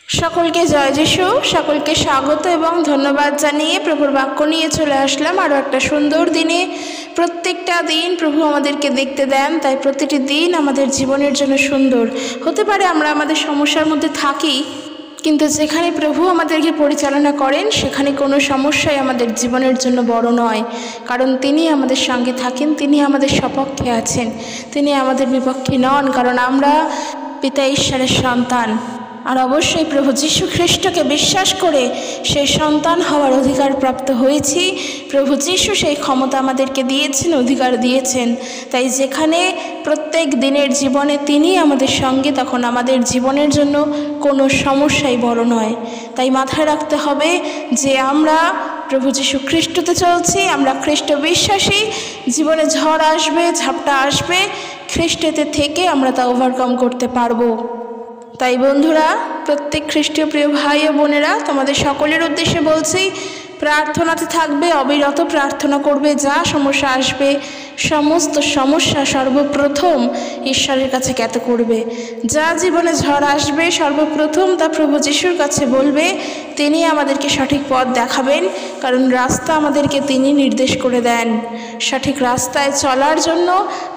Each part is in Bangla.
সকলকে জয় যিশু, সকলকে স্বাগত এবং ধন্যবাদ জানিয়ে প্রভুর বাক্য নিয়ে চলে আসলাম আরও একটা সুন্দর দিনে। প্রত্যেকটা দিন প্রভু আমাদেরকে দেখতে দেন, তাই প্রতিটি দিন আমাদের জীবনের জন্য সুন্দর হতে পারে। আমরা আমাদের সমস্যার মধ্যে থাকি, কিন্তু যেখানে প্রভু আমাদেরকে পরিচালনা করেন সেখানে কোনো সমস্যাই আমাদের জীবনের জন্য বড় নয়, কারণ তিনি আমাদের সঙ্গে থাকেন, তিনি আমাদের সপক্ষে আছেন, তিনি আমাদের বিপক্ষে নন, কারণ আমরা পিতা ঈশ্বরের সন্তান। আর অবশ্যই প্রভু যীশু খ্রিস্টকে বিশ্বাস করে সেই সন্তান হওয়ার অধিকার প্রাপ্ত হয়েছি। প্রভু যীশু সেই ক্ষমতা আমাদেরকে দিয়েছেন, অধিকার দিয়েছেন। তাই যেখানে প্রত্যেক দিনের জীবনে তিনি আমাদের সঙ্গে, তখন আমাদের জীবনের জন্য কোনো সমস্যাই বড় নয়। তাই মাথায় রাখতে হবে যে আমরা প্রভু যীশু খ্রিস্টতে চলছি, আমরা খ্রিস্ট বিশ্বাসী। জীবনে ঝড় আসবে, ঝাপটা আসবে, খ্রিস্টতে থেকে আমরা তা ওভারকাম করতে পারবো। তাই বন্ধুরা, প্রত্যেক খ্রিস্টীয় প্রিয় ভাই ও বোনেরা, তোমাদের সকলের উদ্দেশ্যে বলছি, প্রার্থনাতে থাকবে, অবিরত প্রার্থনা করবে। যা সমস্যা আসবে, সমস্ত সমস্যা সর্বপ্রথম ঈশ্বরের কাছে জ্ঞাত করবে। যা জীবনে ঝড় আসবে, সর্বপ্রথম তা প্রভু যিশুর কাছে বলবে। তিনি আমাদেরকে সঠিক পথ দেখাবেন, কারণ রাস্তা আমাদেরকে তিনি নির্দেশ করে দেন। সঠিক রাস্তায় চলার জন্য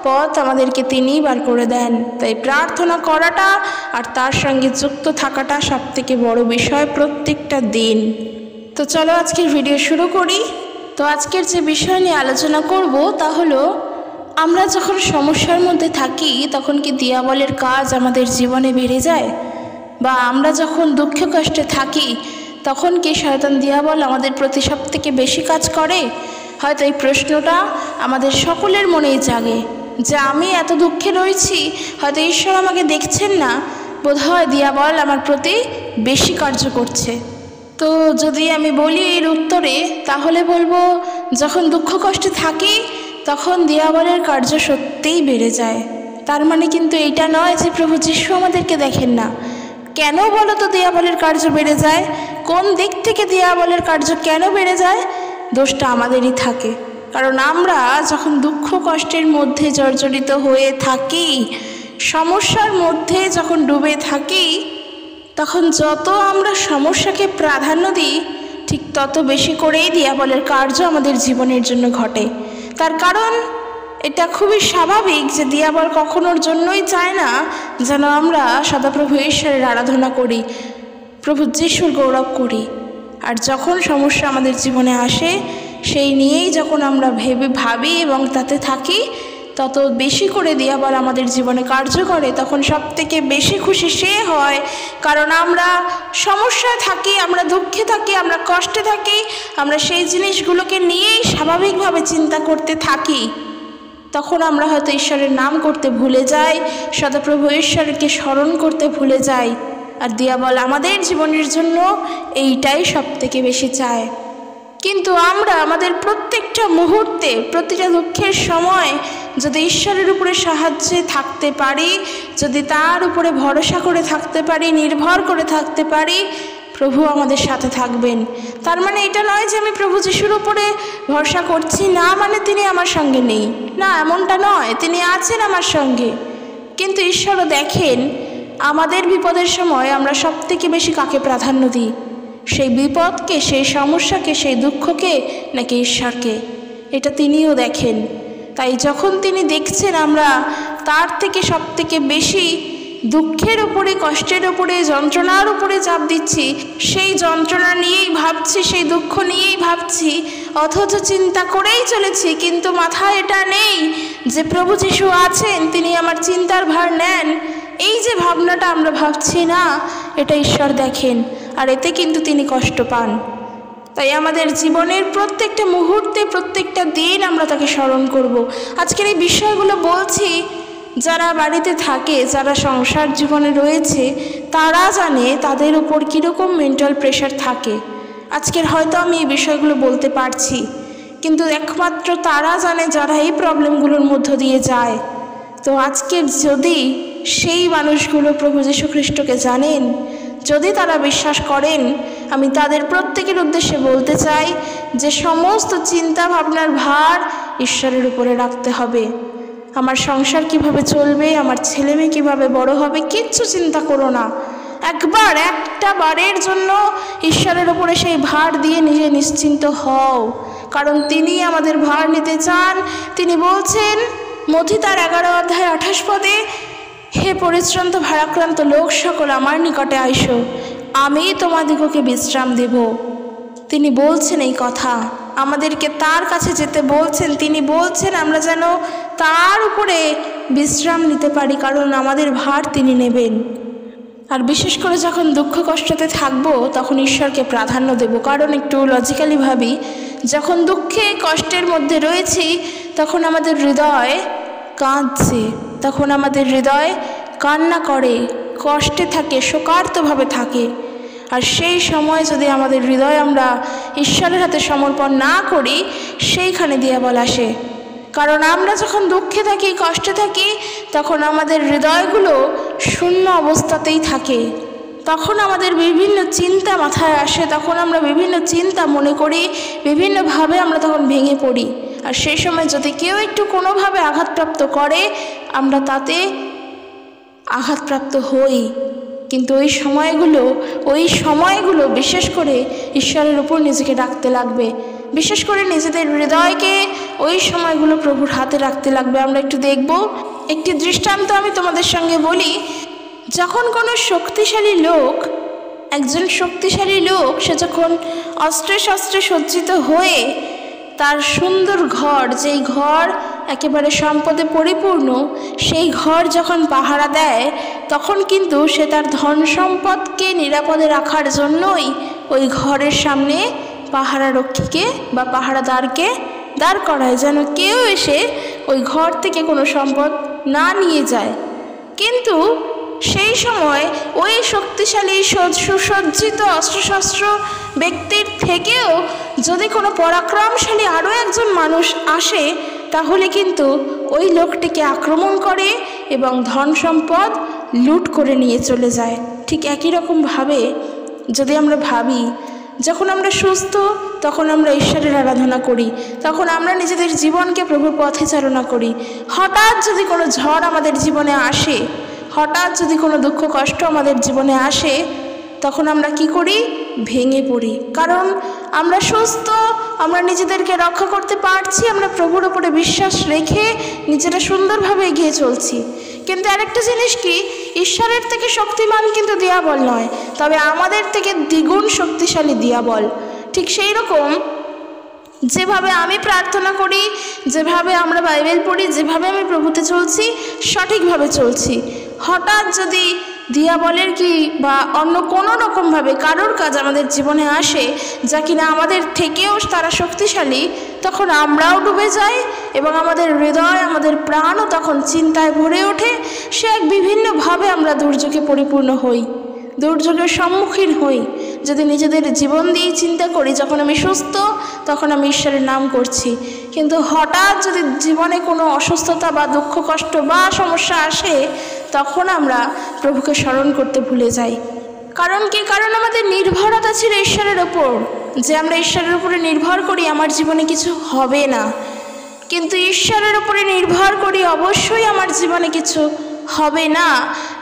পথ আমাদেরকে তিনিই বার করে দেন। তাই প্রার্থনা করাটা আর তার সঙ্গে যুক্ত থাকাটা সবথেকে বড় বিষয় প্রত্যেকটা দিন। তো চলো আজকের ভিডিও শুরু করি। তো আজকের যে বিষয় নিয়ে আলোচনা করব তা হলো, আমরা যখন সমস্যার মধ্যে থাকি তখন কি দিয়াবলের কাজ আমাদের জীবনে বেড়ে যায়? বা আমরা যখন দুঃখ কষ্টে থাকি তখন কি শয়তান দিয়াবল আমাদের প্রতি সবথেকে বেশি কাজ করে? হয়তো এই প্রশ্নটা আমাদের সকলের মনেই জাগে যে আমি এত দুঃখে রয়েছি, হয়তো ঈশ্বর আমাকে দেখছেন না, বোধহয় দিয়াবল আমার প্রতি বেশি কার্য করছে। তো যদি আমি বলি এর উত্তরে, তাহলে বলবো, যখন দুঃখ কষ্টে থাকি তখন দিয়াবলের কার্য সত্যিই বেড়ে যায়। তার মানে কিন্তু এইটা নয় যে প্রভু যীশু আমাদেরকে দেখেন না। কেন বলো তো দিয়াবলের কার্য বেড়ে যায়? কোন দিক থেকে দিয়াবলের কার্য কেন বেড়ে যায়? দোষটা আমাদেরই থাকে। কারণ আমরা যখন দুঃখ কষ্টের মধ্যে জর্জরিত হয়ে থাকি, সমস্যার মধ্যে যখন ডুবে থাকি, তখন যত আমরা সমস্যাকে প্রাধান্য দিই, ঠিক তত বেশি করেই দিয়াবলের কার্য আমাদের জীবনের জন্য ঘটে। তার কারণ এটা খুবই স্বাভাবিক যে দিয়াবল কখনোর জন্যই চায় না যেন আমরা সদাপ্রভু ঈশ্বরের আরাধনা করি, প্রভু যিশুর গৌরব করি। আর যখন সমস্যা আমাদের জীবনে আসে, সেই নিয়েই যখন আমরা ভাবি এবং তাতে থাকি, তত বেশি করে দিয়াবল আমাদের জীবনে কার্য করে। তখন সবথেকে বেশি খুশি সে হয়, কারণ আমরা সমস্যায় থাকি, আমরা দুঃখে থাকি, আমরা কষ্টে থাকি, আমরা সেই জিনিসগুলোকে নিয়েই স্বাভাবিকভাবে চিন্তা করতে থাকি। তখন আমরা হয়তো ঈশ্বরের নাম করতে ভুলে যাই, সদাপ্রভু ঈশ্বরকে স্মরণ করতে ভুলে যাই। আর দিয়াবল আমাদের জীবনের জন্য এইটাই সবথেকে বেশি চায়। কিন্তু আমরা আমাদের প্রত্যেকটা মুহূর্তে, প্রতিটা দুঃখের সময় যদি ঈশ্বরের উপরে সাহায্যে থাকতে পারি, যদি তার উপরে ভরসা করে থাকতে পারি, নির্ভর করে থাকতে পারি, প্রভু আমাদের সাথে থাকবেন। তার মানে এটা নয় যে আমি প্রভু যিশুর উপরে ভরসা করছি না মানে তিনি আমার সঙ্গে নেই, না, এমনটা নয়। তিনি আছেন আমার সঙ্গে। কিন্তু ঈশ্বরও দেখেন আমাদের বিপদের সময় আমরা সবথেকে বেশি কাকে প্রাধান্য দিই, সেই বিপদকে, সেই সমস্যাকে, সেই দুঃখকে, নাকি ঈশ্বরকে? এটা তিনিও দেখেন। তাই যখন তিনি দেখছেন আমরা তার থেকে সবথেকে বেশি দুঃখের উপরে, কষ্টের উপরে, যন্ত্রণার উপরে চাপ দিচ্ছি, সেই যন্ত্রণা নিয়েই ভাবছি, সেই দুঃখ নিয়েই ভাবছি, অথচ চিন্তা করেই চলেছি, কিন্তু মাথায় এটা নেই যে প্রভু যিশু আছেন, তিনি আমার চিন্তার ভার নেন। এই যে ভাবনাটা আমরা ভাবছি না, এটা ঈশ্বর দেখেন, আর এতে কিন্তু তিনি কষ্ট পান। তাই আমাদের জীবনের প্রত্যেকটা মুহূর্তে, প্রত্যেকটা দিন আমরা তাকে স্মরণ করব। আজকের এই বিষয়গুলো বলছি, যারা বাড়িতে থাকে, যারা সংসার জীবনে রয়েছে, তারা জানে তাদের উপর কীরকম মেন্টাল প্রেশার থাকে। আজকের হয়তো আমি এই বিষয়গুলো বলতে পারছি, কিন্তু একমাত্র তারা জানে যারা এই প্রবলেমগুলোর মধ্য দিয়ে যায়। তো আজকের যদি সেই মানুষগুলো প্রভু যীশু খ্রিস্টকে জানেন, যদি তারা বিশ্বাস করেন, আমি তাদের প্রত্যেকের উদ্দেশ্যে বলতে চাই যে সমস্ত চিন্তা ভাবনার ভার ঈশ্বরের উপরে রাখতে হবে। আমার সংসার কিভাবে চলবে, আমার ছেলে মেয়ে কীভাবে বড় হবে, কিচ্ছু চিন্তা করো না। একবার, একটা বারের জন্য ঈশ্বরের ওপরে সেই ভার দিয়ে নিজে নিশ্চিন্ত হও, কারণ তিনি আমাদের ভার নিতে চান। তিনি বলছেন মথি তার 11 অধ্যায় 28 পদে, হে পরিশ্রান্ত ভারাক্রান্ত লোক সকল আমার নিকটে আইসো, আমি তোমাদিগকে বিশ্রাম দেব। তিনি বলছেন এই কথা, আমাদেরকে তার কাছে যেতে বলছেন। তিনি বলছেন আমরা যেন তার উপরে বিশ্রাম নিতে পারি, কারণ আমাদের ভার তিনি নেবেন। আর বিশেষ করে যখন দুঃখ কষ্টতে থাকবো তখন ঈশ্বরকে প্রাধান্য দেব, কারণ একটু লজিক্যালি ভাবি, যখন দুঃখে কষ্টের মধ্যে রয়েছি তখন আমাদের হৃদয় কাঁদছে, তখন আমাদের হৃদয় কান্না করে, কষ্টে থাকে, শোকার্তভাবে থাকে। আর সেই সময় যদি আমাদের হৃদয় আমরা ঈশ্বরের হাতে সমর্পণ না করি, সেইখানে দিয়াবল আসে। কারণ আমরা যখন দুঃখে থাকি, কষ্টে থাকি, তখন আমাদের হৃদয়গুলো শূন্য অবস্থাতেই থাকে। তখন আমাদের বিভিন্ন চিন্তা মাথায় আসে, তখন আমরা বিভিন্ন চিন্তা মনে করি, বিভিন্নভাবে আমরা তখন ভেঙে পড়ি। আর সেই সময় যদি কেউ একটু কোনোভাবে আঘাতপ্রাপ্ত করে, আমরা তাতে আঘাতপ্রাপ্ত হই। কিন্তু ওই সময়গুলো বিশেষ করে ঈশ্বরের উপর নিজেকে রাখতে লাগবে, বিশেষ করে নিজেদের হৃদয়কে ওই সময়গুলো প্রভুর হাতে রাখতে লাগবে। আমরা একটু দেখব, একটি দৃষ্টান্ত আমি তোমাদের সঙ্গে বলি। যখন কোনো একজন শক্তিশালী লোক সে যখন অস্ত্রে শস্ত্রে সজ্জিত হয়ে তার সুন্দর ঘর, যেই ঘর একেবারে সম্পদে পরিপূর্ণ, সেই ঘর যখন পাহারা দেয়, তখন কিন্তু সে তার ধন সম্পদকে নিরাপদে রাখার জন্যই ওই ঘরের সামনে পাহারারক্ষীকে বা পাহারাদারকে দাঁড় করায়, যেন কেউ এসে ওই ঘর থেকে কোনো সম্পদ না নিয়ে যায়। কিন্তু সেই সময় ওই শক্তিশালী সুসজ্জিত অস্ত্রশস্ত্র ব্যক্তির থেকেও যদি কোনো পরাক্রমশালী আরও একজন মানুষ আসে, তাহলে কিন্তু ওই লোকটিকে আক্রমণ করে এবং ধন সম্পদ লুট করে নিয়ে চলে যায়। ঠিক একই রকমভাবে যদি আমরা ভাবি, যখন আমরা সুস্থ তখন আমরা ঈশ্বরের আরাধনা করি, তখন আমরা নিজেদের জীবনকে প্রভুর পথে চালনা করি। হঠাৎ যদি কোনো ঝড় আমাদের জীবনে আসে, হঠাৎ যদি কোনো দুঃখ কষ্ট আমাদের জীবনে আসে, তখন আমরা কি করি? ভেঙে পড়ি। কারণ আমরা সুস্থ, আমরা নিজেদেরকে রক্ষা করতে পারছি, আমরা প্রভুর উপরে বিশ্বাস রেখে নিজেরা সুন্দরভাবে এগিয়ে চলছি। কিন্তু আরেকটা জিনিস কি, ঈশ্বরের থেকে শক্তিমান কিন্তু দিয়াবল নয়, তবে আমাদের থেকে দ্বিগুণ শক্তিশালী দিয়াবল। ঠিক সেই রকম যেভাবে আমি প্রার্থনা করি, যেভাবে আমরা বাইবেল পড়ি, যেভাবে আমি প্রভুতে চলছি, সঠিকভাবে চলছি, হঠাৎ যদি দিয়াবলের কি বা অন্য কোনো রকমভাবে কারোর কাজ আমাদের জীবনে আসে যা কিনা আমাদের থেকেও তারা শক্তিশালী, তখন আমরাও ডুবে যাই এবং আমাদের হৃদয়, আমাদের প্রাণও তখন চিন্তায় ভরে ওঠে। সে এক বিভিন্নভাবে আমরা দুর্যোগে পরিপূর্ণ হই, দুর্যোগের সম্মুখীন হই। যদি নিজেদের জীবন দিয়ে চিন্তা করি, যখন আমি সুস্থ তখন আমি ঈশ্বরের নাম করছি, কিন্তু হঠাৎ যদি জীবনে কোনো অসুস্থতা বা দুঃখ কষ্ট বা সমস্যা আসে, তখন আমরা প্রভুকে স্মরণ করতে ভুলে যাই। কারণ কি? কারণ আমাদের নির্ভরতা ছিল ঈশ্বরের ওপর, যে আমরা ঈশ্বরের উপরে নির্ভর করি আমার জীবনে কিছু হবে না। কিন্তু ঈশ্বরের উপরে নির্ভর করি অবশ্যই আমার জীবনে কিছু হবে না,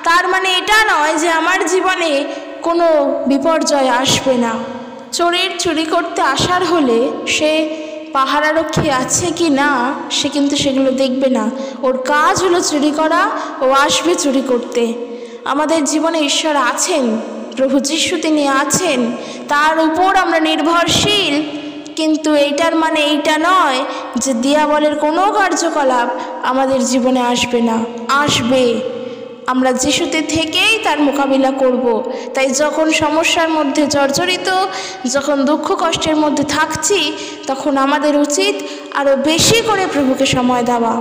তার মানে এটা নয় যে আমার জীবনে কোনো বিপর্যয় আসবে না। চোরের চুরি করতে আসার হলে সে পাহারারক্ষী আছে কি না সে কিন্তু সেগুলো দেখবে না, ওর কাজ হলো চুরি করা, ও আসবে চুরি করতে। আমাদের জীবনে ঈশ্বর আছেন, প্রভু যিশু তিনি আছেন, তার উপর আমরা নির্ভরশীল। কিন্তু এইটার মানে এইটা নয় যে দিয়াবলের কোনো কার্যকলাপ আমাদের জীবনে আসবে না, আসবে। আমরা যিশুতে থেকেই তার মোকাবিলা করব। তাই যখন সমস্যার মধ্যে জর্জরিত, যখন দুঃখ কষ্টের মধ্যে থাকছি, তখন আমাদের উচিত আরও বেশি করে প্রভুকে সময় দেওয়া।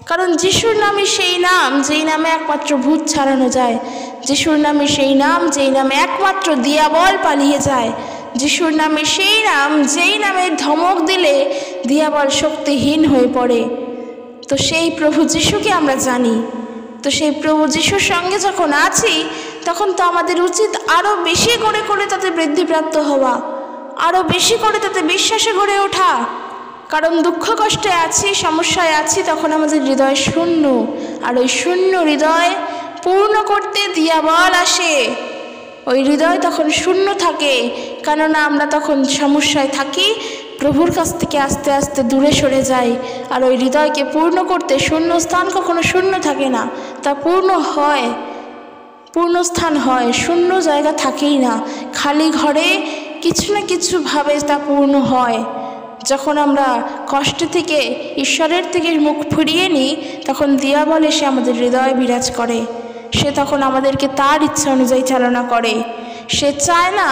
কারণ যিশুর নামই সেই নাম যেই নামে একমাত্র ভূত ছাড়ানো যায়, যিশুর নামে সেই নাম যেই নামে একমাত্র দিয়াবল পালিয়ে যায়, যিশুর নামে সেই নাম যেই নামের ধমক দিলে দিয়াবল শক্তিহীন হয়ে পড়ে। তো সেই প্রভু যিশুকে আমরা জানি, তো সেই প্রভু যিশুর সঙ্গে যখন আছি তখন তো আমাদের উচিত আরও বেশি করে করে তাতে বৃদ্ধিপ্রাপ্ত হওয়া, আরও বেশি করে তাতে বিশ্বাসে গড়ে ওঠা। কারণ দুঃখ কষ্টে আছি, সমস্যায় আছি, তখন আমাদের হৃদয় শূন্য, আর ওই শূন্য হৃদয় পূর্ণ করতে দিয়াবল আসে। ওই হৃদয় তখন শূন্য থাকে, কেননা আমরা তখন সমস্যায় থাকি, প্রভুর কাছ থেকে আস্তে আস্তে দূরে সরে যাই। আর ওই হৃদয়কে পূর্ণ করতে শূন্য স্থান কখনো শূন্য থাকে না, তা পূর্ণ হয়, পূর্ণ স্থান হয়, শূন্য জায়গা থাকেই না। খালি ঘরে কিছু না কিছুভাবে তা পূর্ণ হয়। যখন আমরা কষ্ট থেকে ঈশ্বরের থেকে মুখ ফিরিয়ে নিই, তখন দিয়াবল এসে আমাদের হৃদয়ে বিরাজ করে। সে তখন আমাদেরকে তার ইচ্ছা অনুযায়ী চালনা করে। সে চায় না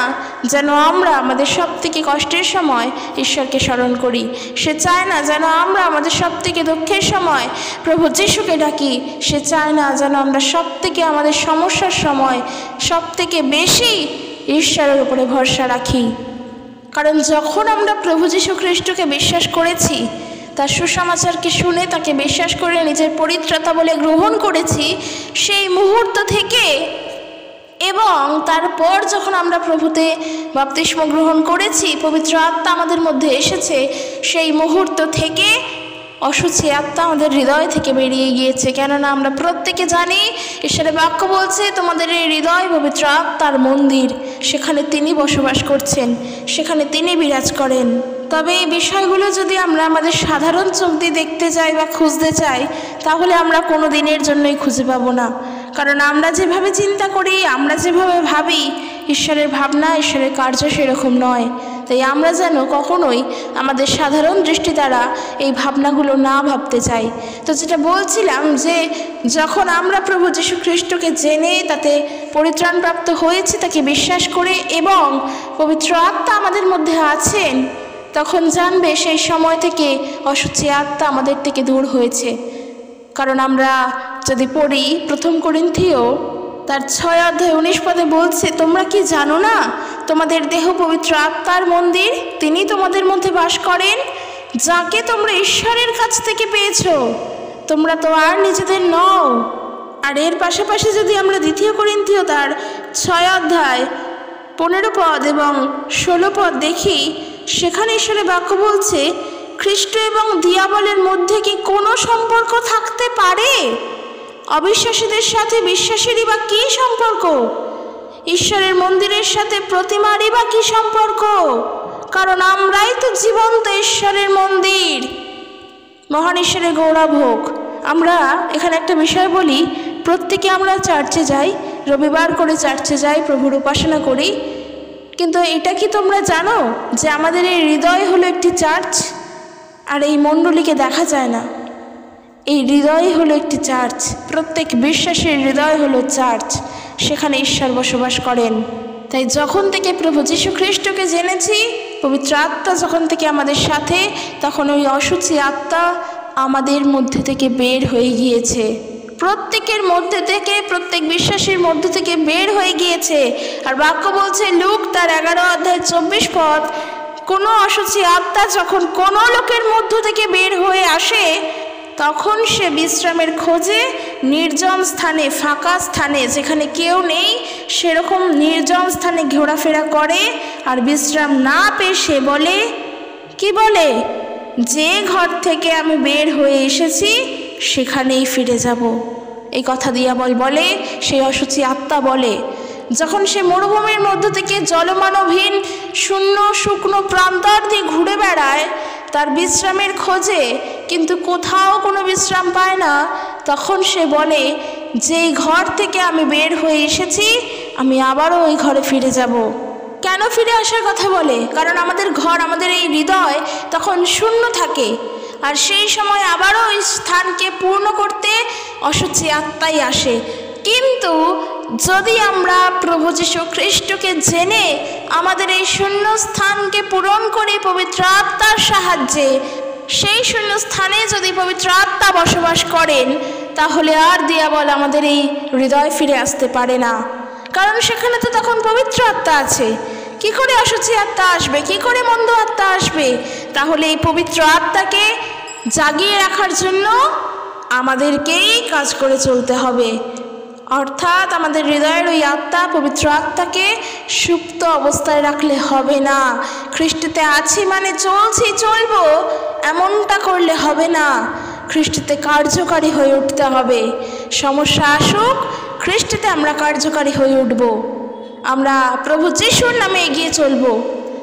যেন আমরা আমাদের সব থেকে কষ্টের সময় ঈশ্বরকে স্মরণ করি। সে চায় না যেন আমরা আমাদের সব থেকে দুঃখের সময় প্রভু যিশুকে ডাকি। সে চায় না যেন আমরা সব থেকে আমাদের সমস্যার সময় সব থেকে বেশি ঈশ্বরের উপরে ভরসা রাখি। কারণ যখন আমরা প্রভু যীশু খ্রিস্টকে বিশ্বাস করেছি, তার সুসমাচারকে শুনে তাকে বিশ্বাস করে নিজের পরিত্রাতা বলে গ্রহণ করেছি, সেই মুহূর্ত থেকে এবং তারপর যখন আমরা প্রভুতে বাপ্তিস্ম গ্রহণ করেছি, পবিত্র আত্মা আমাদের মধ্যে এসেছে, সেই মুহূর্ত থেকে অশুচি আত্মা আমাদের হৃদয় থেকে বেরিয়ে গিয়েছে। কেননা আমরা প্রত্যেকে জানি, ঈশ্বরের বাক্য বলছে, তোমাদের এই হৃদয় পবিত্র আত্মার মন্দির, সেখানে তিনি বসবাস করছেন, সেখানে তিনি বিরাজ করেন। তবে এই বিষয়গুলো যদি আমরা আমাদের সাধারণ চোখ দিয়ে দেখতে চাই বা খুঁজতে চাই, তাহলে আমরা কোনো দিনের জন্যই খুঁজে পাবো না। কারণ আমরা যেভাবে চিন্তা করি, আমরা যেভাবে ভাবি, ঈশ্বরের ভাবনা, ঈশ্বরের কার্য সেরকম নয়। তাই আমরা যেন কখনোই আমাদের সাধারণ দৃষ্টি দ্বারা এই ভাবনাগুলো না ভাবতে চাই। তো যেটা বলছিলাম, যে যখন আমরা প্রভু যীশু খ্রিস্টকে জেনে তাতে পরিত্রাণপ্রাপ্ত হয়েছি, তাকে বিশ্বাস করে এবং পবিত্র আত্মা আমাদের মধ্যে আছেন, তখন জানবে সেই সময় থেকে অশুচি আত্মা আমাদের থেকে দূর হয়েছে। কারণ আমরা যদি পড়ি 1 করিন্থীয় তার 6 অধ্যায় 19 পদে বলছে, তোমরা কি জানো না তোমাদের দেহ পবিত্র আত্মার মন্দির, তিনি তোমাদের মধ্যে বাস করেন, যাকে তোমরা ঈশ্বরের কাছ থেকে পেয়েছো, তোমরা তো আর নিজেদের নও। আর এর পাশাপাশি যদি আমরা 2 করিন্থীয় তার 6 অধ্যায় 15 পদ এবং 16 পদ দেখি, সেখানে ঈশ্বরের বাক্য বলছে, খ্রিস্ট এবং দিয়াবলের মধ্যে কি কোনো সম্পর্ক থাকতে পারে? অবিশ্বাসীদের সাথে বিশ্বাসীরই বা কী সম্পর্ক? ঈশ্বরের মন্দিরের সাথে প্রতিমারই বা কী সম্পর্ক? কারণ আমরাই তো জীবন্ত ঈশ্বরের মন্দির। মহান ঈশ্বরের গৌরব হোক। আমরা এখানে একটা বিষয় বলি, প্রত্যেকে আমরা চার্চে যাই, রবিবার করে চার্চে যাই, প্রভুর উপাসনা করি, কিন্তু এটা কি তোমরা জানো যে আমাদের এই হৃদয় হলো একটি চার্চ? আর এই মণ্ডলীকে দেখা যায় না, এই হৃদয় হলো একটি চার্চ। প্রত্যেক বিশ্বাসীর হৃদয় হলো চার্চ, সেখানে ঈশ্বর বসবাস করেন। তাই যখন থেকে প্রভু যীশু খ্রিস্টকে জেনেছি, পবিত্র আত্মা যখন থেকে আমাদের সাথে, তখন ওই অশুচি আত্মা আমাদের মধ্যে থেকে বের হয়ে গিয়েছে। প্রত্যেকের মধ্যে থেকে, প্রত্যেক বিশ্বাসীর মধ্যে থেকে বের হয়ে গিয়েছে। আর বাক্য বলছে, লুক তার 11 অধ্যায় 24 পদ, কোনো অশুচি আত্মা যখন কোনো লোকের মধ্য থেকে বের হয়ে আসে, তখন সে বিশ্রামের খোঁজে নির্জন স্থানে, ফাঁকা স্থানে, যেখানে কেউ নেই সেরকম নির্জন স্থানে ঘোরাফেরা করে। আর বিশ্রাম না পেয়ে সে বলে, কি বলে? যে ঘর থেকে আমি বের হয়ে এসেছি সেখানেই ফিরে যাব। এই কথা দিয়াবল বলে, সেই অশুচি আত্মা বলে। যখন সে মরুভূমির মধ্য থেকে জলমানবহীন শূন্য শুকনো প্রান্তর দিয়ে ঘুরে বেড়ায় তার বিশ্রামের খোঁজে, কিন্তু কোথাও কোনো বিশ্রাম পায় না, তখন সে বলে, যেই ঘর থেকে আমি বের হয়ে এসেছি আমি আবারও ওই ঘরে ফিরে যাব। কেন ফিরে আসার কথা বলে? কারণ আমাদের ঘর, আমাদের এই হৃদয় তখন শূন্য থাকে, আর সেই সময় আবারও ওই স্থানকে পূর্ণ করতে অশুচি আত্মাই আসে। কিন্তু যদি আমরা প্রভু যীশু খ্রিস্টকে জেনে আমাদের এই শূন্য স্থানকে পূরণ করি পবিত্র আত্মার সাহায্যে, সেই শূন্য স্থানে যদি পবিত্র আত্মা বসবাস করেন, তাহলে আর দিয়াবল আমাদের এই হৃদয় ফিরে আসতে পারে না। কারণ সেখানে তো তখন পবিত্র আত্মা আছে। কি করে অশুচি আত্মা আসবে? কি করে মন্দ আত্মা আসবে? তাহলে এই পবিত্র আত্মাকে জাগিয়ে রাখার জন্য আমাদেরকেই কাজ করে চলতে হবে। অর্থাৎ আমাদের হৃদয়ের ওই আত্মা, পবিত্র আত্মাকে সুপ্ত অবস্থায় রাখলে হবে না। খ্রিস্টতে আছি মানে চলছি, চলবো, এমনটা করলে হবে না। খ্রিস্টতে কার্যকারী হয়ে উঠতে হবে। সমস্যা আসুক, খ্রিস্টতে আমরা কার্যকারী হয়ে উঠব, আমরা প্রভু যিশুর নামে এগিয়ে চলব,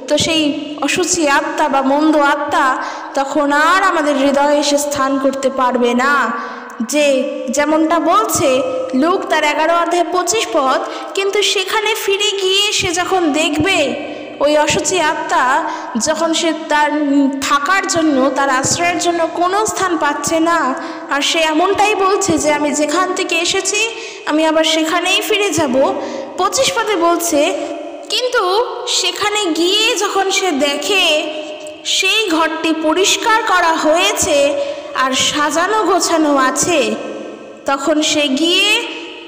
তো সেই অসুচি আত্মা বা মন্দ আত্মা তখন আর আমাদের হৃদয়ে এসে স্থান করতে পারবে না। যে যেমনটা বলছে লুক তার 11 অধ্যায় 25 পদ, কিন্তু সেখানে ফিরে গিয়ে সে যখন দেখবে ওই অসুচি আত্মা যখন সে তার থাকার জন্য, তার আশ্রয়ের জন্য কোনো স্থান পাচ্ছে না, আর সে এমনটাই বলছে যে আমি যেখান থেকে এসেছি আমি আবার সেখানেই ফিরে যাব। 25 পদে বলছে, কিন্তু সেখানে গিয়ে যখন সে দেখে সেই ঘরটি পরিষ্কার করা হয়েছে আর সাজানো গোছানো আছে, তখন সে গিয়ে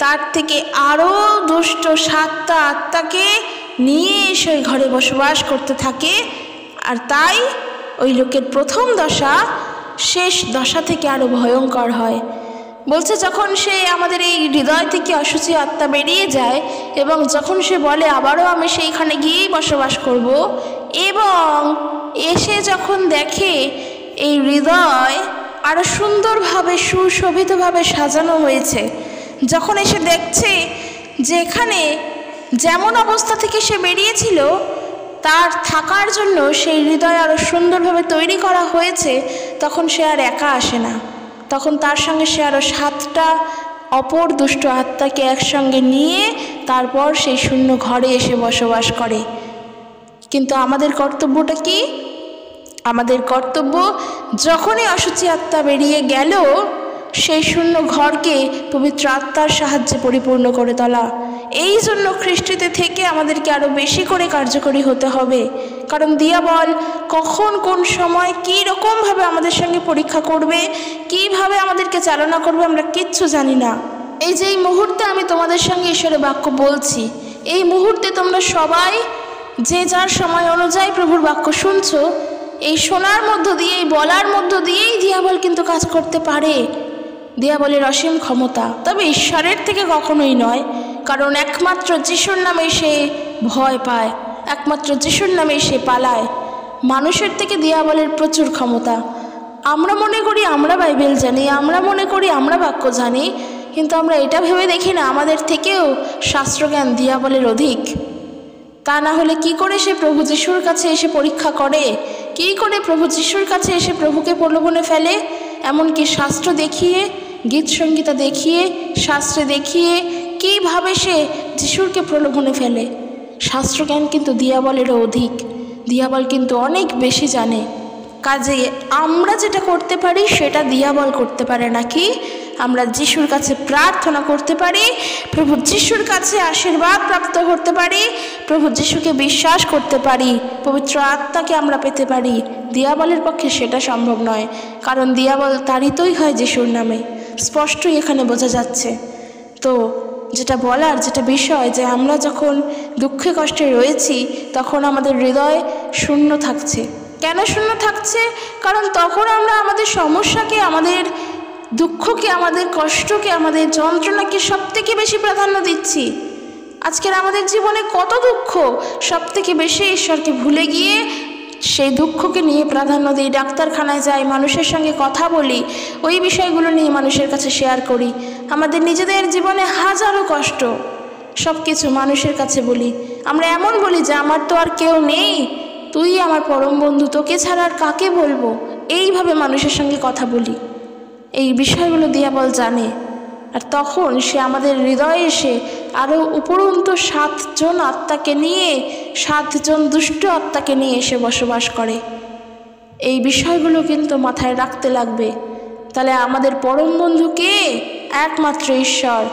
তার থেকে আরও দুষ্ট 7টা আত্মাকে নিয়ে এসে ওই ঘরে বসবাস করতে থাকে। আর তাই ওই লোকের প্রথম দশা শেষ দশা থেকে আরও ভয়ঙ্কর হয়। বলছে যখন সে আমাদের এই হৃদয় থেকে অসুচি আত্মা বেরিয়ে যায় এবং যখন সে বলে আবারও আমি সেইখানে গিয়েই বসবাস করব, এবং এসে যখন দেখে এই হৃদয় আরও সুন্দরভাবে সুশোভিতভাবে সাজানো হয়েছে, যখন এসে দেখছে যে এখানে যেমন অবস্থা থেকে সে বেরিয়েছিল তার থাকার জন্য সেই হৃদয় আরও সুন্দরভাবে তৈরি করা হয়েছে, তখন সে আর একা আসে না, তখন তার সঙ্গে সে আরও 7টা অপর দুষ্ট আত্মাকে একসঙ্গে নিয়ে তারপর সেই শূন্য ঘরে এসে বসবাস করে। কিন্তু আমাদের কর্তব্যটা কি? আমাদের কর্তব্য যখনই অসুচি আত্মা বেরিয়ে গেল সেই শূন্য ঘরকে পবিত্র আত্মার সাহায্যে পরিপূর্ণ করে তোলা। এই জন্য খ্রিস্টতে থেকে আমাদেরকে আরও বেশি করে কার্যকরী হতে হবে, কারণ দিয়াবল কখন কোন সময় কী রকমভাবে আমাদের সঙ্গে পরীক্ষা করবে, কিভাবে আমাদেরকে চালনা করবে আমরা কিচ্ছু জানি না। এই যে এই মুহূর্তে আমি তোমাদের সঙ্গে ঈশ্বরের বাক্য বলছি, এই মুহূর্তে তোমরা সবাই যে যার সময় অনুযায়ী প্রভুর বাক্য শুনছো, এই শোনার মধ্য দিয়ে, এই বলার মধ্য দিয়েই দিয়াবল কিন্তু কাজ করতে পারে। দিয়াবলের অসীম ক্ষমতা, তবে ঈশ্বরের থেকে কখনোই নয়, কারণ একমাত্র যিশুর নামে সে ভয় পায়, একমাত্র যিশুর নামে সে পালায়। মানুষের থেকে দিয়াবলের প্রচুর ক্ষমতা। আমরা মনে করি আমরা বাইবেল জানি, আমরা মনে করি আমরা বাক্য জানি, কিন্তু আমরা এটা ভেবে দেখি না আমাদের থেকেও শাস্ত্রজ্ঞান দিয়াবলের অধিক। তা না হলে কি করে সে প্রভু যিশুর কাছে এসে পরীক্ষা করে, কি করে প্রভু যিশুর কাছে এসে প্রভুকে প্রলোভনে ফেলে, এমনকি শাস্ত্র দেখিয়ে, গীত সঙ্গীতা দেখিয়ে, শাস্ত্রে দেখিয়ে কিভাবে সে যিশুরকে প্রলোভনে ফেলে। শাস্ত্রজ্ঞান কিন্তু দিয়াবলেরও অধিক, দিয়াবল কিন্তু অনেক বেশি জানে। কাজে আমরা যেটা করতে পারি সেটা দিয়াবল করতে পারে না। কি? আমরা যিশুর কাছে প্রার্থনা করতে পারি, প্রভু যিশুর কাছে আশীর্বাদ প্রাপ্ত করতে পারি, প্রভু যিশুকে বিশ্বাস করতে পারি, পবিত্র আত্মাকে আমরা পেতে পারি। দিয়াবলের পক্ষে সেটা সম্ভব নয়, কারণ দিয়াবল তাড়িতই হয় যিশুর নামে, স্পষ্টই এখানে বোঝা যাচ্ছে। তো যেটা বলার, যেটা বিষয়, যে আমরা যখন দুঃখে কষ্টে রয়েছি তখন আমাদের হৃদয় শূন্য থাকছে। কেন শূন্য থাকছে? কারণ তখন আমরা আমাদের সমস্যাকে, আমাদের দুঃখকে, আমাদের কষ্টকে, আমাদের যন্ত্রণাকে সব থেকে বেশি প্রাধান্য দিচ্ছি। আজকের আমাদের জীবনে কত দুঃখ, সব থেকে বেশি ঈশ্বরকে ভুলে গিয়ে সেই দুঃখকে নিয়ে প্রাধান্য দিই। ডাক্তারখানায় যাই, মানুষের সঙ্গে কথা বলি, ওই বিষয়গুলো নিয়ে মানুষের কাছে শেয়ার করি। আমাদের নিজেদের জীবনে হাজারো কষ্ট, সব কিছু মানুষের কাছে বলি। আমরা এমন বলি যে আমার তো আর কেউ নেই, তুই আমার পরম বন্ধু, তোকে ছাড়া আর কাকে বলবো। এইভাবে মানুষের সঙ্গে কথা বলি। এই বিষয়গুলো দিয়াবল জানে, আর তখন সে আমাদের হৃদয়ে এসে আরও উপরন্ত 7 জন আত্মাকে নিয়ে, 7 জন দুষ্ট আত্মাকে নিয়ে এসে বসবাস করে। এই বিষয়গুলো কিন্তু মাথায় রাখতে লাগবে। তাহলে আমাদের পরম বন্ধু কে? একমাত্র ঈশ্বর।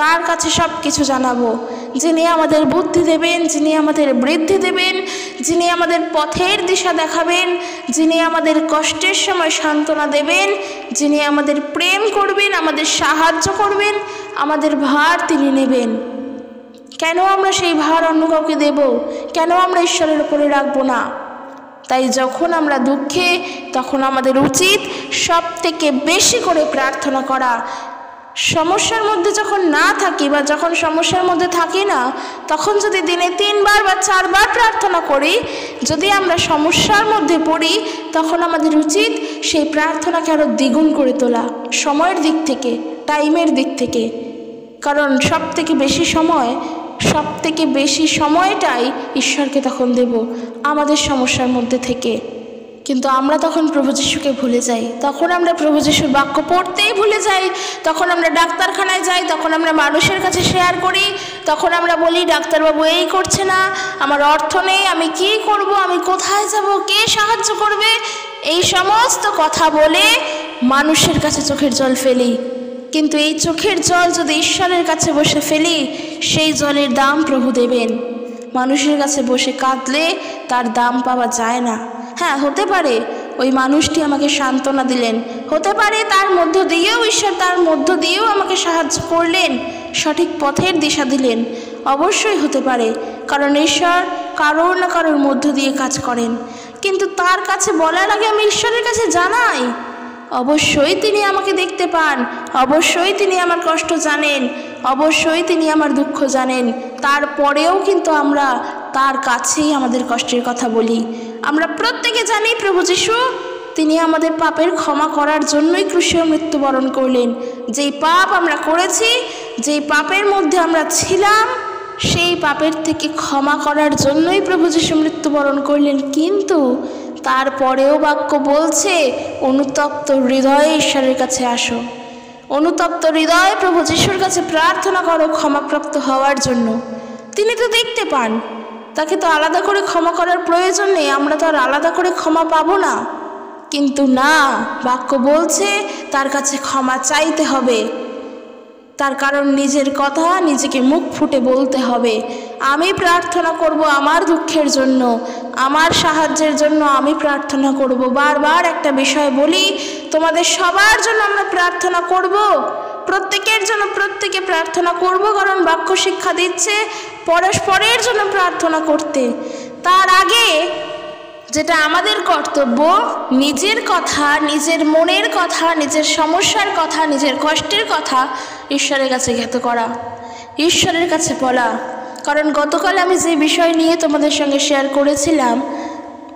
তার কাছে সব কিছু জানাবো, যিনি আমাদের বুদ্ধি দেবেন, যিনি আমাদের বৃদ্ধি দেবেন, যিনি আমাদের পথের দিশা দেখাবেন, যিনি আমাদের কষ্টের সময় সান্ত্বনা দেবেন, যিনি আমাদের প্রেম করবেন, আমাদের সাহায্য করবেন, আমাদের ভার তিনি নেবেন। কেন আমরা সেই ভার অন্য কাউকে দেব? কেন আমরা ঈশ্বরের উপরে রাখবো না? তাই যখন আমরা দুঃখে, তখন আমাদের উচিত সব থেকে বেশি করে প্রার্থনা করা। সমস্যার মধ্যে যখন না থাকি, বা যখন সমস্যার মধ্যে থাকি না, তখন যদি দিনে 3 বার বা 4 বার প্রার্থনা করি, যদি আমরা সমস্যার মধ্যে পড়ি, তখন আমাদের উচিত সেই প্রার্থনাকে আরও দ্বিগুণ করে তোলা, সময়ের দিক থেকে, টাইমের দিক থেকে। কারণ সব থেকে বেশি সময়টাই ঈশ্বরকে তখন দেব আমাদের সমস্যার মধ্যে থেকে। কিন্তু আমরা তখন প্রভু যিশুকে ভুলে যাই, তখন আমরা প্রভু যিশুর বাক্য পড়তেই ভুলে যাই, তখন আমরা ডাক্তারখানায় যাই, তখন আমরা মানুষের কাছে শেয়ার করি, তখন আমরা বলি ডাক্তারবাবু এই করছে না, আমার অর্থ নেই, আমি কি করব, আমি কোথায় যাব, কে সাহায্য করবে, এই সমস্ত কথা বলে মানুষের কাছে চোখের জল ফেলি। কিন্তু এই চোখের জল যদি ঈশ্বরের কাছে বসে ফেলি, সেই জলের দাম প্রভু দেবেন। মানুষের কাছে বসে কাঁদলে তার দাম পাওয়া যায় না। হ্যাঁ, হতে পারে ওই মানুষটি আমাকে সান্ত্বনা দিলেন, হতে পারে তার মধ্য দিয়েও ঈশ্বর তার মধ্য দিয়েও আমাকে সাহায্য করলেন, সঠিক পথের দিশা দিলেন, অবশ্যই হতে পারে, কারণ ঈশ্বর কারোর না কারোর মধ্য দিয়ে কাজ করেন। কিন্তু তার কাছে বলার আগে আমি ঈশ্বরের কাছে জানাই, অবশ্যই তিনি আমাকে দেখতে পান, অবশ্যই তিনি আমার কষ্ট জানেন, অবশ্যই তিনি আমার দুঃখ জানেন। তারপরেও কিন্তু আমরা তার কাছেই আমাদের কষ্টের কথা বলি। আমরা প্রত্যেকে জানি প্রভু যিশু তিনি আমাদের পাপের ক্ষমা করার জন্যই ক্রুশে মৃত্যুবরণ করলেন। যেই পাপ আমরা করেছি, যেই পাপের মধ্যে আমরা ছিলাম, সেই পাপের থেকে ক্ষমা করার জন্যই প্রভু যিশু মৃত্যুবরণ করলেন। কিন্তু তারপরেও বাক্য বলছে, অনুতপ্ত হৃদয়ে ঈশ্বরের কাছে আসো, অনুতপ্ত হৃদয়ে প্রভু যিশুর কাছে প্রার্থনা করো ক্ষমাপ্রাপ্ত হওয়ার জন্য। তিনি তো দেখতে পান, তাকে তো আলাদা করে ক্ষমা করার প্রয়োজন নেই, আমরা তো আর আলাদা করে ক্ষমা পাবো না। কিন্তু না, বাক্য বলছে তার কাছে ক্ষমা চাইতে হবে। তার কারণ নিজের কথা নিজেকে মুখ ফুটে বলতে হবে। আমি প্রার্থনা করব আমার দুঃখের জন্য, আমার সাহায্যের জন্য আমি প্রার্থনা করব। বারবার একটা বিষয় বলি, তোমাদের সবার জন্য আমরা প্রার্থনা করব, প্রত্যেকের জন্য প্রত্যেকে প্রার্থনা করব, কারণ বাক্য শিক্ষা দিচ্ছে পরস্পরের জন্য প্রার্থনা করতে। তার আগে যেটা আমাদের কর্তব্য, নিজের কথা, নিজের মনের কথা, নিজের সমস্যার কথা, নিজের কষ্টের কথা ঈশ্বরের কাছে জ্ঞাত করা, ঈশ্বরের কাছে বলা। কারণ গতকাল আমি যে বিষয় নিয়ে তোমাদের সঙ্গে শেয়ার করেছিলাম,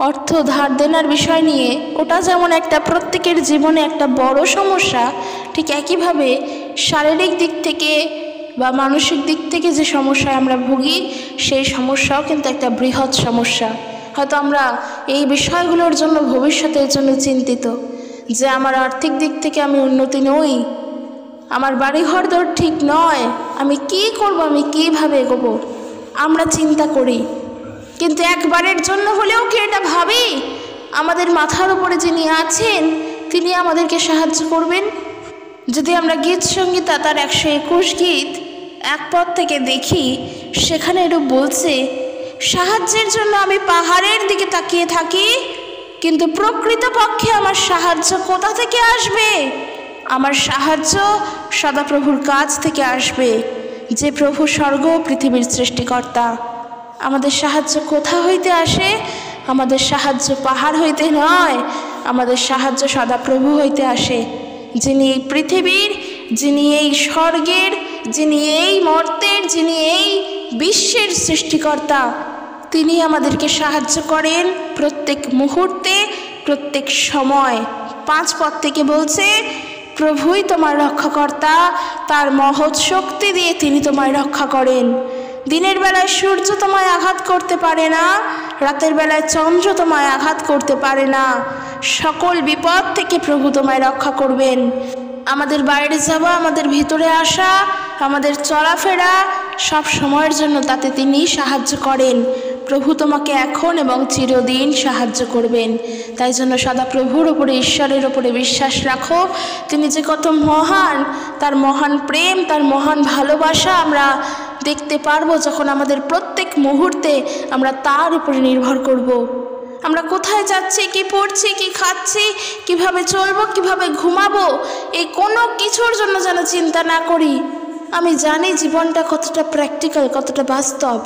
অর্থ ধার দেনার বিষয় নিয়ে, ওটা যেমন একটা প্রত্যেকের জীবনে একটা বড় সমস্যা, ঠিক একইভাবে শারীরিক দিক থেকে বা মানসিক দিক থেকে যে সমস্যায় আমরা ভুগি, সেই সমস্যাও কিন্তু একটা বৃহৎ সমস্যা। হয়তো আমরা এই বিষয়গুলোর জন্য ভবিষ্যতের জন্য চিন্তিত, যে আমার আর্থিক দিক থেকে আমি উন্নতি নই, আমার বাড়িঘর দর ঠিক নয়, আমি কি করব, আমি কিভাবে এগোবো, আমরা চিন্তা করি। কিন্তু একবারের জন্য হলেও কি এটা ভাবি আমাদের মাথার উপরে যিনি আছেন তিনি আমাদেরকে সাহায্য করবেন? যদি আমরা গীত সংগীতা তার 121 গীত 1 পদ থেকে দেখি, সেখানে এরূপ বলছে, সাহায্যের জন্য আমি পাহাড়ের দিকে তাকিয়ে থাকি, কিন্তু প্রকৃতপক্ষে আমার সাহায্য কোথা থেকে আসবে? আমার সাহায্য সদাপ্রভুর কাছ থেকে আসবে, যে প্রভু স্বর্গ ও পৃথিবীর সৃষ্টিকর্তা। আমাদের সাহায্য কোথা হইতে আসে? আমাদের সাহায্য পাহাড় হইতে নয়, আমাদের সাহায্য সদাপ্রভু হইতে আসে, যিনি এই পৃথিবীর, যিনি এই স্বর্গের, যিনি এই মর্তের, যিনি এই বিশ্বের সৃষ্টিকর্তা। তিনি আমাদেরকে সাহায্য করেন প্রত্যেক মুহূর্তে, প্রত্যেক সময়। 5 পদ থেকে বলছে, প্রভুই তোমার রক্ষাকর্তা, তার মহৎ শক্তি দিয়ে তিনি তোমায় রক্ষা করেন। দিনের বেলায় সূর্য তোমায় আঘাত করতে পারে না, রাতের বেলায় চন্দ্র তোমায় আঘাত করতে পারে না। সকল বিপদ থেকে প্রভু তোমায় রক্ষা করবেন। আমাদের বাইরে যাওয়া, আমাদের ভিতরে আসা, আমাদের চলাফেরা সব সময়ের জন্য তাতে তিনি সাহায্য করেন। প্রভু তোমাকে এখন এবং চিরদিন সাহায্য করবেন। তাই জন্য সদা প্রভুর ওপরে, ঈশ্বরের ওপরে বিশ্বাস রাখো। তিনি যে কত মহান, তার মহান প্রেম, তার মহান ভালোবাসা আমরা দেখতে পারবো যখন আমাদের প্রত্যেক মুহূর্তে আমরা তার উপরে নির্ভর করব। আমরা কোথায় যাচ্ছি, কি পড়ছি, কি খাচ্ছি, কিভাবে চলবো, কিভাবে ঘুমাবো, এই কোনো কিছুর জন্য যেন চিন্তা না করি। আমি জানি জীবনটা কতটা প্র্যাকটিক্যাল, কতটা বাস্তব।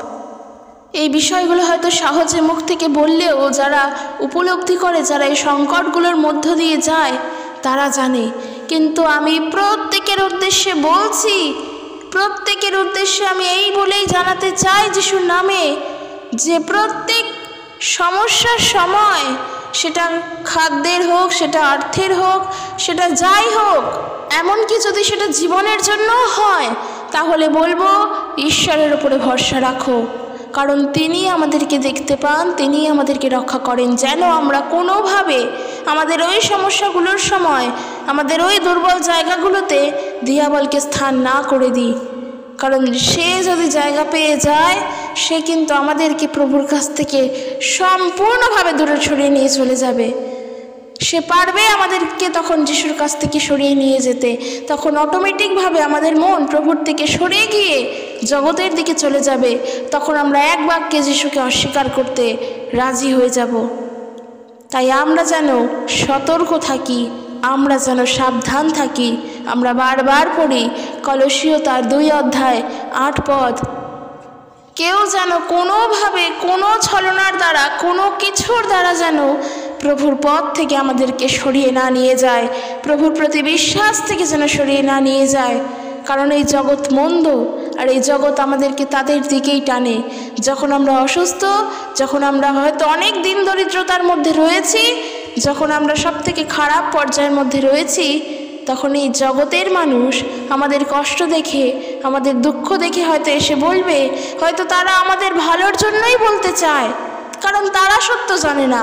এই বিষয়গুলো হয়তো সহজে মুখ থেকে বললেও যারা উপলব্ধি করে, যারা এই সংকটগুলোর মধ্য দিয়ে যায়, তারা জানে। কিন্তু আমি প্রত্যেকের উদ্দেশ্যে বলছি, প্রত্যেকের উদ্দেশ্যে আমি এই বলেই জানাতে চাই যিশুর নামে, যে প্রত্যেক সমস্যার সময়, সেটা খাদ্যের হোক, সেটা অর্থের হোক, সেটা যাই হোক, এমনকি যদি সেটা জীবনের জন্য হয়, তাহলে বলবো ঈশ্বরের উপরে ভরসা রাখো, কারণ তিনি আমাদেরকে দেখতে পান, তিনি আমাদেরকে রক্ষা করেন। যেন আমরা কোনোভাবে আমাদের ওই সমস্যাগুলোর সময়, আমাদের ওই দুর্বল জায়গাগুলোতে দিয়াবলকে স্থান না করে দিই, কারণ সে যদি জায়গা পেয়ে যায় সে কিন্তু আমাদেরকে প্রভুর কাছ থেকে সম্পূর্ণভাবে দূরে সরিয়ে নিয়ে চলে যাবে। সে পারবে আমাদেরকে তখন যিশুর কাছ থেকে সরিয়ে নিয়ে যেতে। তখন অটোমেটিকভাবে আমাদের মন প্রভুর থেকে সরে গিয়ে জগতের দিকে চলে যাবে। তখন আমরা এক বাক্যে যিশুকে অস্বীকার করতে রাজি হয়ে যাব। তাই আমরা যেন সতর্ক থাকি, আমরা যেন সাবধান থাকি। আমরা বারবার পড়ি কলসীয় তার 2:8 কেউ যেন কোনোভাবে, কোনো ছলনার দ্বারা, কোনো কিছুর দ্বারা যেন প্রভুর পথ থেকে আমাদেরকে সরিয়ে না নিয়ে যায়, প্রভুর প্রতি বিশ্বাস থেকে যেন সরিয়ে না নিয়ে যায়। কারণ এই জগৎ মন্দ, আর এই জগৎ আমাদেরকে তাদের দিকেই টানে। যখন আমরা অসুস্থ, যখন আমরা হয়তো অনেক দিন দরিদ্রতার মধ্যে রয়েছি, যখন আমরা সব থেকে খারাপ পর্যায়ের মধ্যে রয়েছি, তখন এই জগতের মানুষ আমাদের কষ্ট দেখে, আমাদের দুঃখ দেখে হয়তো এসে বলবে, হয়তো তারা আমাদের ভালোর জন্যই বলতে চায়, কারণ তারা সত্য জানে না,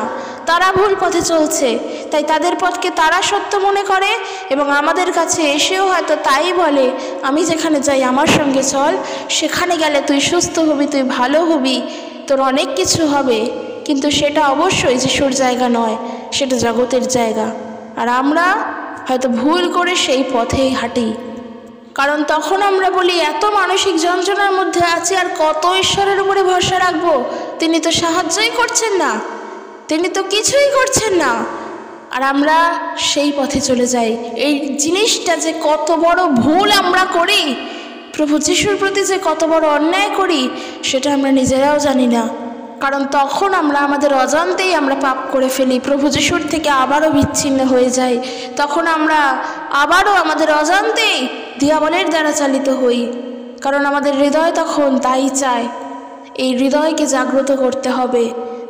তারা ভুল পথে চলছে, তাই তাদের পথকে তারা সত্য মনে করে এবং আমাদের কাছে এসেও হয়তো তাই বলে, আমি যেখানে যাই আমার সঙ্গে চল, সেখানে গেলে তুই সুস্থ হবি, তুই ভালো হবি, তোর অনেক কিছু হবে। কিন্তু সেটা অবশ্যই যিশুর জায়গা নয়, সেটা জগতের জায়গা। আর আমরা হয়তো ভুল করে সেই পথেই হাঁটি, কারণ তখন আমরা বলি এত মানসিক যন্ত্রণার মধ্যে আছি, আর কত ঈশ্বরের উপরে ভরসা রাখবো, তিনি তো সাহায্যই করছেন না, তিনি তো কিছুই করছেন না। আর আমরা সেই পথে চলে যাই। এই জিনিসটা যে কত বড় ভুল আমরা করি, প্রভু যিশুর প্রতি যে কত বড় অন্যায় করি, সেটা আমরা নিজেরাও জানি না। কারণ তখন আমরা আমাদের অজান্তেই আমরা পাপ করে ফেলি, প্রভু যিশুর থেকে আবারও বিচ্ছিন্ন হয়ে যাই। তখন আমরা আবারও আমাদের অজান্তেই দিয়াবলের দ্বারা চালিত হই, কারণ আমাদের হৃদয় তখন তাই চায়। এই হৃদয়কে জাগ্রত করতে হবে।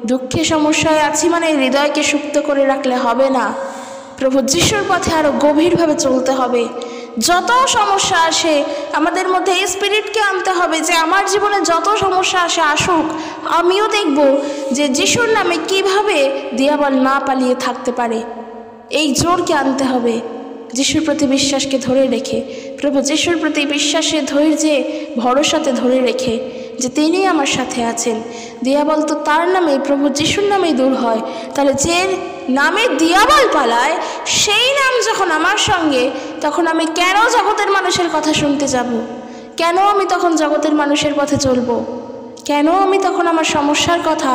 দুঃখে সমস্যায় আছি মানে হৃদয়কে সুপ্ত করে রাখলে হবে না, প্রভু যিশুর পথে আরও গভীরভাবে চলতে হবে। যত সমস্যা আসে আমাদের মধ্যে এই স্পিরিটকে আনতে হবে যে আমার জীবনে যত সমস্যা আসে আসুক, আমিও দেখব যে যিশুর নামে কিভাবে দিয়াবল না পালিয়ে থাকতে পারে। এই জোরকে আনতে হবে, যিশুর প্রতি বিশ্বাসকে ধরে রেখে, প্রভু যিশুর প্রতি বিশ্বাসে, ধৈর্যে, ভরসাতে ধরে রেখে যে তিনি আমার সাথে আছেন। দিয়াবল তো তার নামে, প্রভু যিশুর নামেই দূর হয়। তাহলে যে নামে দিয়াবল পালায়, সেই নাম যখন আমার সঙ্গে, তখন আমি কেন জগতের মানুষের কথা শুনতে যাব? কেন আমি তখন জগতের মানুষের পথে চলবো? কেন আমি তখন আমার সমস্যার কথা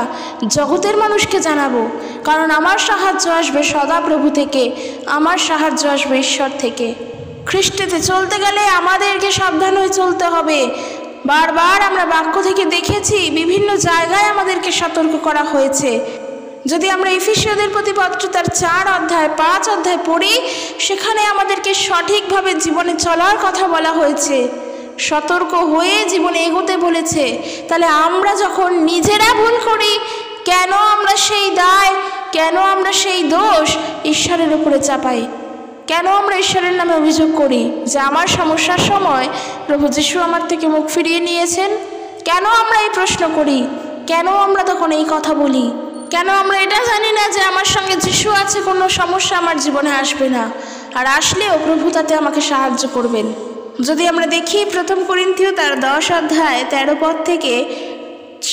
জগতের মানুষকে জানাবো? কারণ আমার সাহায্য আসবে সদা প্রভু থেকে, আমার সাহায্য আসবে ঈশ্বর থেকে। খ্রিস্টেতে চলতে গেলে আমাদেরকে সাবধান হয়ে চলতে হবে। বারবার আমরা বাক্য থেকে দেখেছি, বিভিন্ন জায়গায় আমাদেরকে সতর্ক করা হয়েছে। যদি আমরা এফেসীয়দের প্রতি পত্র তার 4-5 পড়ি, সেখানে আমাদেরকে সঠিকভাবে জীবনে চলার কথা বলা হয়েছে, সতর্ক হয়ে জীবনে এগোতে বলেছে। তাহলে আমরা যখন নিজেরা ভুল করি, কেন আমরা সেই দায়, কেন আমরা সেই দোষ ঈশ্বরের উপরে চাপাই? কেন আমরা ঈশ্বরের নামে অভিযোগ করি যে আমার সমস্যার সময় প্রভু যিশু আমার থেকে মুখ ফিরিয়ে নিয়েছেন? কেন আমরা এই প্রশ্ন করি? কেন আমরা তখন এই কথা বলি? কেন আমরা এটা জানি না যে আমার সঙ্গে যিশু আছে, কোনো সমস্যা আমার জীবনে আসবে না, আর আসলেও প্রভু তাতে আমাকে সাহায্য করবেন? যদি আমরা দেখি 1 করিন্থীয় তার 10:13 থেকে,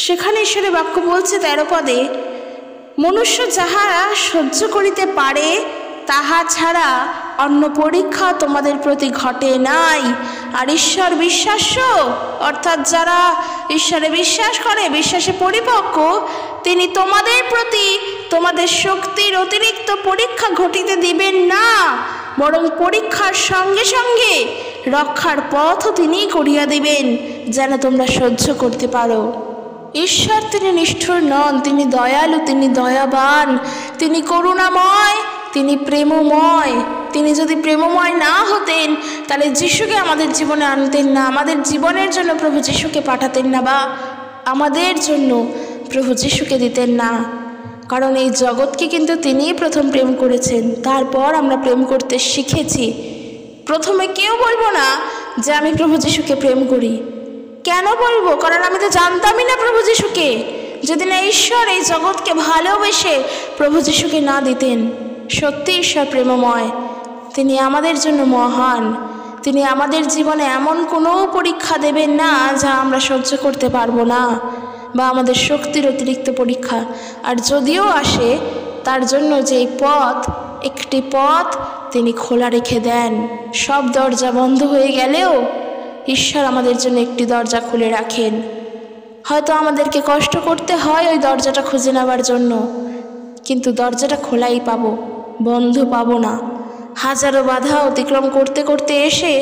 সেখানে ঈশ্বরের বাক্য বলছে 13 পদে, মনুষ্য যাহা সহ্য করিতে পারে তাহা ছাড়া অন্য পরীক্ষা তোমাদের প্রতি ঘটে নাই। আর ঈশ্বর বিশ্বাস্য, অর্থাৎ যারা ঈশ্বরে বিশ্বাস করে, বিশ্বাসে পরিপক্ক, তিনি তোমাদের প্রতি তোমাদের শক্তির অতিরিক্ত পরীক্ষা ঘটিতে দিবেন না, বরং পরীক্ষার সঙ্গে সঙ্গে রক্ষার পথও তিনি করিয়া দিবেন, যেন তোমরা সহ্য করতে পারো। ঈশ্বর তিনি নিষ্ঠুর নন, তিনি দয়ালু, তিনি দয়াবান, তিনি করুণাময়, তিনি প্রেমময়। তিনি যদি প্রেমময় না হতেন তাহলে যিশুকে আমাদের জীবনে আনতেন না, আমাদের জীবনের জন্য প্রভু যিশুকে পাঠাতেন না, বা আমাদের জন্য প্রভু যিশুকে দিতেন না। কারণ এই জগৎকে কিন্তু তিনিই প্রথম প্রেম করেছেন, তারপর আমরা প্রেম করতে শিখেছি। প্রথমে কেউ বলবো না যে আমি প্রভু যিশুকে প্রেম করি? কেন বলবো? কারণ আমি তো জানতামই না প্রভু যিশুকে। যদি না ঈশ্বর এই জগৎকে ভালোবেসে প্রভু যিশুকে না দিতেন। সত্যি ঈশ্বর প্রেমময়, তিনি আমাদের জন্য মহান। তিনি আমাদের জীবনে এমন কোনো পরীক্ষা দেবেন না যা আমরা সহ্য করতে পারবো না, বা আমাদের শক্তির অতিরিক্ত পরীক্ষা। আর যদিও আসে, তার জন্য যেই পথ, একটি পথ তিনি খোলা রেখে দেন। সব দরজা বন্ধ হয়ে গেলেও ঈশ্বর আমাদের জন্য একটি দরজা খুলে রাখেন। হয়তো আমাদেরকে কষ্ট করতে হয় ওই দরজাটা খুঁজে নেওয়ার জন্য, কিন্তু দরজাটা খোলাই পাবো, বন্ধ পাবো না। হাজারো বাধা অতিক্রম করতে করতে এসে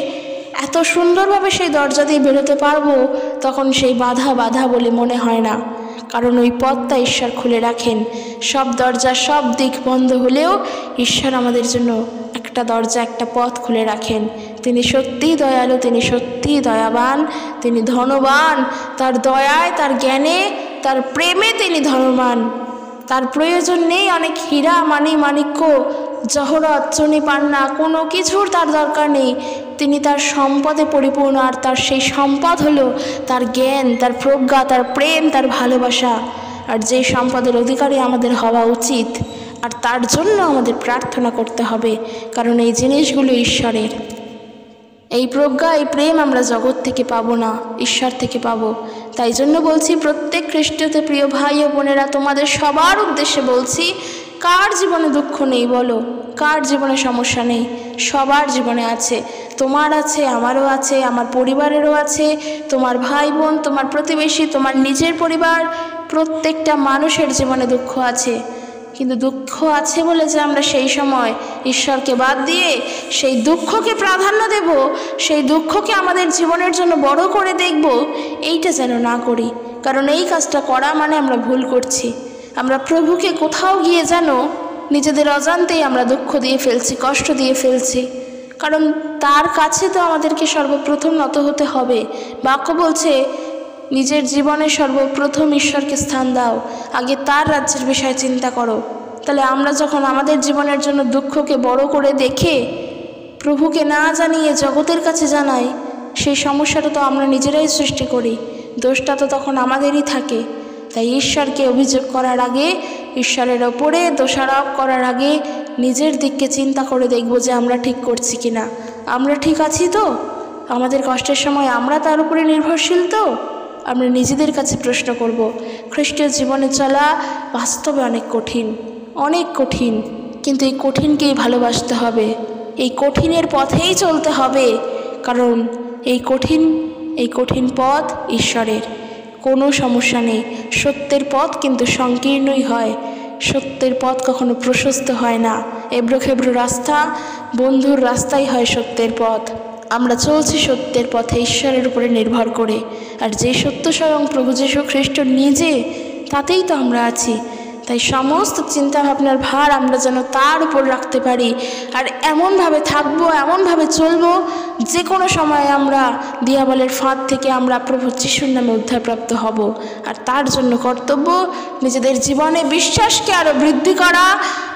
এত সুন্দরভাবে সেই দরজা দিয়ে বেরোতে পারবো, তখন সেই বাধা বাধা বলে মনে হয় না, কারণ ওই পথটা ঈশ্বর খুলে রাখেন। সব দরজা, সব দিক বন্ধ হলেও ঈশ্বর আমাদের জন্য একটা দরজা, একটা পথ খুলে রাখেন। তিনি সত্যিই দয়ালু, তিনি সত্যিই দয়াবান, তিনি ধনবান। তার দয়ায়, তার জ্ঞানে, তার প্রেমে তিনি ধনবান। তার প্রয়োজন নেই অনেক হীরা, মাণিক্য, জহরত, চুনি পান্না, কোনো কিছুর তার দরকার নেই। তিনি তার সম্পদে পরিপূর্ণ, আর তার সেই সম্পদ হলো তার জ্ঞান, তার প্রজ্ঞা, তার প্রেম, তার ভালোবাসা। আর যেই সম্পদের অধিকারী আমাদের হওয়া উচিত, আর তার জন্য আমাদের প্রার্থনা করতে হবে, কারণ এই জিনিসগুলো ঈশ্বরের। এই প্রজ্ঞা, এই প্রেম আমরা জগৎ থেকে পাবো না, ঈশ্বর থেকে পাবো। তাই জন্য বলছি, প্রত্যেক খ্রিস্টতে প্রিয় ভাই ও বোনেরা, তোমাদের সবার উদ্দেশ্যে বলছি, কার জীবনে দুঃখ নেই বলো? কার জীবনে সমস্যা নেই? সবার জীবনে আছে। তোমার আছে, আমারও আছে, আমার পরিবারেরও আছে, তোমার ভাই বোন, তোমার প্রতিবেশী, তোমার নিজের পরিবার, প্রত্যেকটা মানুষের জীবনে দুঃখ আছে। কিন্তু দুঃখ আছে বলে যে আমরা সেই সময় ঈশ্বরকে বাদ দিয়ে সেই দুঃখকে প্রাধান্য দেব, সেই দুঃখকে আমাদের জীবনের জন্য বড় করে দেখব, এইটা যেন না করি। কারণ এই কাজটা করা মানে আমরা ভুল করছি। আমরা প্রভুকে কোথাও গিয়ে যেন নিজেদের অজান্তেই আমরা দুঃখ দিয়ে ফেলছি, কষ্ট দিয়ে ফেলছি। কারণ তার কাছে তো আমাদেরকে সর্বপ্রথম নত হতে হবে। বাক্য বলছে, নিজের জীবনে সর্বপ্রথম ঈশ্বরকে স্থান দাও, আগে তার রাজ্যের বিষয়ে চিন্তা করো। তাহলে আমরা যখন আমাদের জীবনের জন্য দুঃখকে বড় করে দেখে প্রভুকে না জানিয়ে জগতের কাছে জানাই, সেই সমস্যাটা তো আমরা নিজেরাই সৃষ্টি করি, দোষটা তো তখন আমাদেরই থাকে। তাই ঈশ্বরকে অভিযোগ করার আগে, ঈশ্বরের ওপরে দোষারোপ করার আগে নিজের দিককে চিন্তা করে দেখব যে আমরা ঠিক করছি কি না, আমরা ঠিক আছি তো, আমাদের কষ্টের সময় আমরা তার উপরে নির্ভরশীল তো। আমরা নিজেদের কাছে প্রশ্ন করব। খ্রিস্টীয় জীবনে চলা বাস্তবে অনেক কঠিন, অনেক কঠিন, কিন্তু এই কঠিনকেই ভালোবাসতে হবে, এই কঠিনের পথেই চলতে হবে। কারণ এই কঠিন পথ ঈশ্বরের, কোনো সমস্যা নেই। সত্যের পথ কিন্তু সংকীর্ণই হয়, সত্যের পথ কখনো প্রশস্ত হয় না। এবড়োখেবড়ো রাস্তা, বন্ধুর রাস্তাই হয় সত্যের পথ। আমরা চলছি সত্যের পথে ঈশ্বরের উপরে নির্ভর করে, আর যে সত্য স্বয়ং প্রভু যীশু খ্রিস্ট নিজে, তাতেই তো আমরা আছি। তাই সমস্ত চিন্তাভাবনার ভার আমরা যেন তার উপর রাখতে পারি, আর এমনভাবে থাকবো, এমনভাবে চলবো, যে কোনো সময় আমরা দিয়াবলের ফাঁদ থেকে আমরা প্রভু যিশুর নামে উদ্ধারপ্রাপ্ত হব। আর তার জন্য কর্তব্য নিজেদের জীবনে বিশ্বাসকে আরও বৃদ্ধি করা,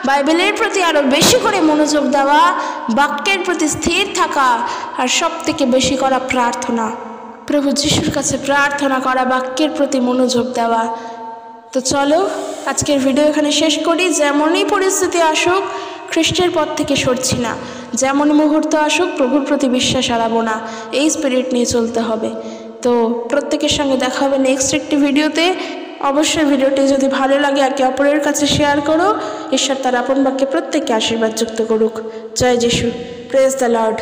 বাইবেলের প্রতি আরও বেশি করে মনোযোগ দেওয়া, বাক্যের প্রতি স্থির থাকা, আর সব থেকে বেশি করা প্রার্থনা, প্রভু যিশুর কাছে প্রার্থনা করা, বাক্যের প্রতি মনোযোগ দেওয়া। তো চলো আজকের ভিডিও এখানে শেষ করি। যেমনই পরিস্থিতি আসুক, খ্রিস্টের পথ থেকে সরছি না। যেমন মুহূর্ত আসুক, প্রভুর প্রতি বিশ্বাস হারাবো না, এই স্পিরিট নিয়ে চলতে হবে। তো প্রত্যেকের সঙ্গে দেখা হবে নেক্সট একটি ভিডিওতে। অবশ্যই ভিডিওটি যদি ভালো লাগে একে অপরের কাছে শেয়ার করো। ঈশ্বর তার আপন বাক্যে প্রত্যেককে আশীর্বাদ যুক্ত করুক। জয় যিশু, প্রেজ দ্য লর্ড।